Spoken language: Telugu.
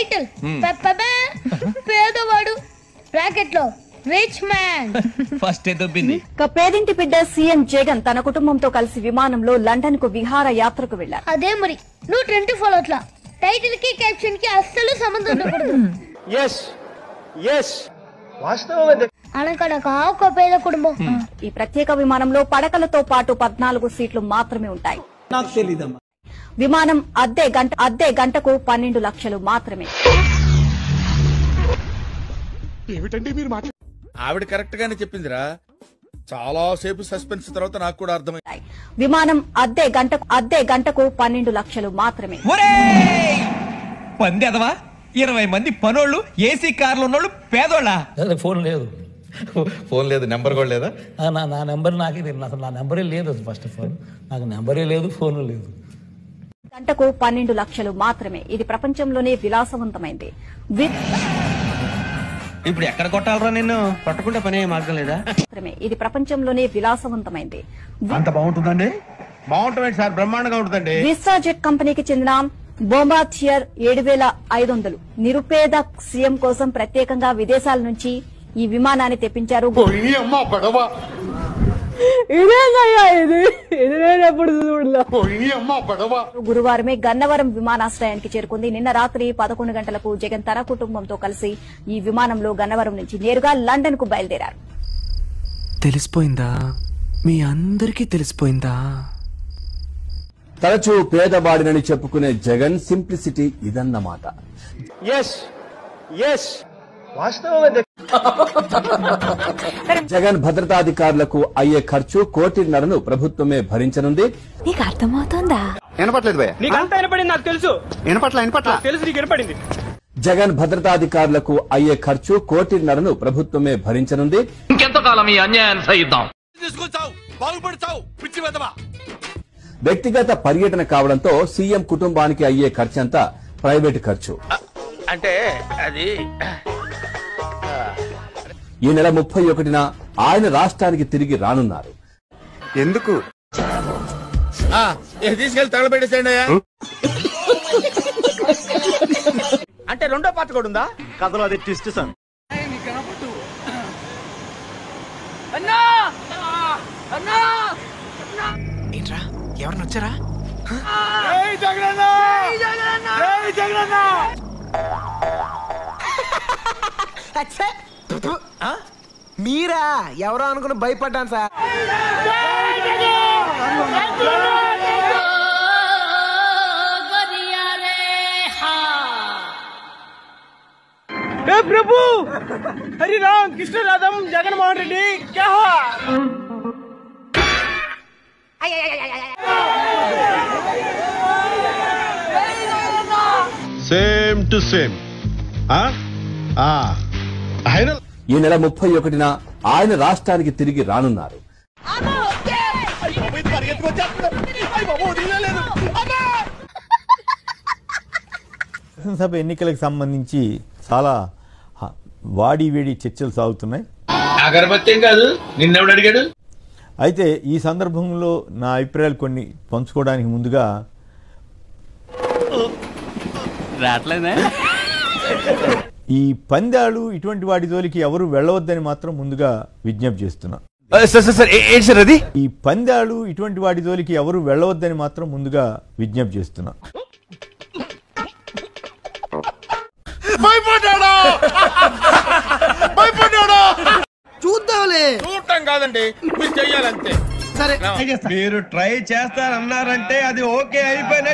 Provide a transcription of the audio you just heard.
టైటిల్ పేదవాడు బ్రాకెట్ లో రిచ్ మ్యాన్. ఫస్ట్ దొబ్బింది. పేదింటి బిడ్డ సీఎం జగన్ తన కుటుంబంతో కలిసి విమానంలో లండన్ కు విహార యాత్రకు వెళ్లారు. అదే మరి నువ్వు ట్రెండ్ ఫాలో అట్లా టైటిల్ కి క్యాప్షన్ కి అస్సలు సంబంధం ఉండకూడదు. అనకనక ఒక పేద కుటుంబం. ఈ ప్రత్యేక విమానంలో పడకలతో పాటు 14 సీట్లు మాత్రమే ఉంటాయి. నాకు తెలీదమ్మా. విమానం అద్దె గంటకు 12 లక్షలు మాత్రమే. ఆవిడ కరెక్ట్ గానే చెప్పిందిరా. చాలా సేపు సస్పెన్స్ తర్వాత నాకు కూడా అర్థమైంది. విమానం అద్దె గంటకు 12 లక్షలు మాత్రమే. పంది అదవా 20 మంది పనోళ్ళు ఏసీ కార్లు ఉన్నోళ్ళు పేదోళ్ళ. ఫోన్ లేదు, ఫోన్ లేదు, నెంబర్ కూడా లేదా? నా నెంబర్ నాకే తెలియదు. అసలు నా నెంబరే లేదు. ఫస్ట్ ఆఫ్ ఆల్ నాకు నెంబరే లేదు, ఫోన్ లేదు. గంటకు 12 లక్షలు మాత్రమే. ఇది ప్రపంచంలోనే విలాసవంతమైంది. ఇప్పుడు ఎక్కడ కొట్టాలరా నిన్ను? పట్టకుండా పనే మార్గం లేదా? ఇది ప్రపంచంలోనే విలాసవంతమైంది. అంత బాగుంటుందండి? బాగుంటుంది సార్, బ్రహ్మాండంగా ఉంటుందండి. విస్టా జెట్ కంపెనీకి చెందిన బొంబార్డియర్ 7500 నిరుపేద సీఎం కోసం ప్రత్యేకంగా విదేశాల నుంచి ఈ విమానాన్ని తెప్పించారు. గురువారమే గన్నవరం విమానాశ్రయానికి చేరుకుంది. నిన్న రాత్రి 11 గంటలకు జగన్ తన కుటుంబంతో కలిసి ఈ విమానంలో గన్నవరం నుంచి నేరుగా లండన్ కు బయలుదేరారు. తెలిసిపోయిందా? మీ అందరికీ తెలిసిపోయిందా? తరచూ పేదవాడినని చెప్పుకునే జగన్ సింప్లిసిటీ ఇదన్నమాట. జగన్ భద్రతాధికారులకు అయ్యే ఖర్చు 1.5 కోటిన్నరను ప్రభుత్వమే భరించనుంది. నీకు అర్థమవుతోందా? జగన్ భద్రతాధికారులకు అయ్యే ఖర్చు 1.5 కోటిన్నరను ప్రభుత్వమే భరించనుంది. ఇంకెంతకాలం ఈ అన్యాయాన్ని సహిద్దాం? వ్యక్తిగత పర్యటన కావడంతో సీఎం కుటుంబానికి అయ్యే ఖర్చంతా ప్రైవేటు ఖర్చు. అంటే అది ఈ నెల 31న ఆయన రాష్ట్రానికి తిరిగి రానున్నారు. ఎందుకు? తీసుకెళ్లి తగలబెట్టేసేయండి. అంటే రెండో పాట కూడా ఉందా కథలో? అది ట్విస్ట్ సార్. ఏంట్రా ఎవరిని వచ్చారా? మీరా? ఎవరో అనుకుని భయపడ్డాను సార్. ప్రభు హరి రామ్ కృష్ణ రాధం జగన్మోహన్ రెడ్డి క్యా హువా? Same to same. ఈ నెల 31న ఆయన రాష్ట్రానికి తిరిగి రానున్నారు. శాసనసభ ఎన్నికలకు సంబంధించి చాలా వాడివేడి చర్చలు సాగుతున్నాయి. అగరబత్తి కాదు, నిన్నెవడు అడిగాడు? అయితే ఈ సందర్భంలో నా అభిప్రాయాలు కొన్ని పంచుకోవడానికి ముందుగా ఈ పందాలు ఇటువంటి వాటి జోలికి ఎవరు వెళ్ళవద్దని మాత్రం ముందుగా విజ్ఞప్తి చేస్తున్నా. ఈ పందాలు ఇటువంటి వాటి జోలికి ఎవరు వెళ్ళవద్దని మాత్రం ముందుగా విజ్ఞప్తి చేస్తున్నా. చూద్దాంలే. చూడటం కాదండి, మీరు చెయ్యాలంతే. సరే మీరు ట్రై చేస్తారన్నారంటే అది ఓకే అయిపోయిన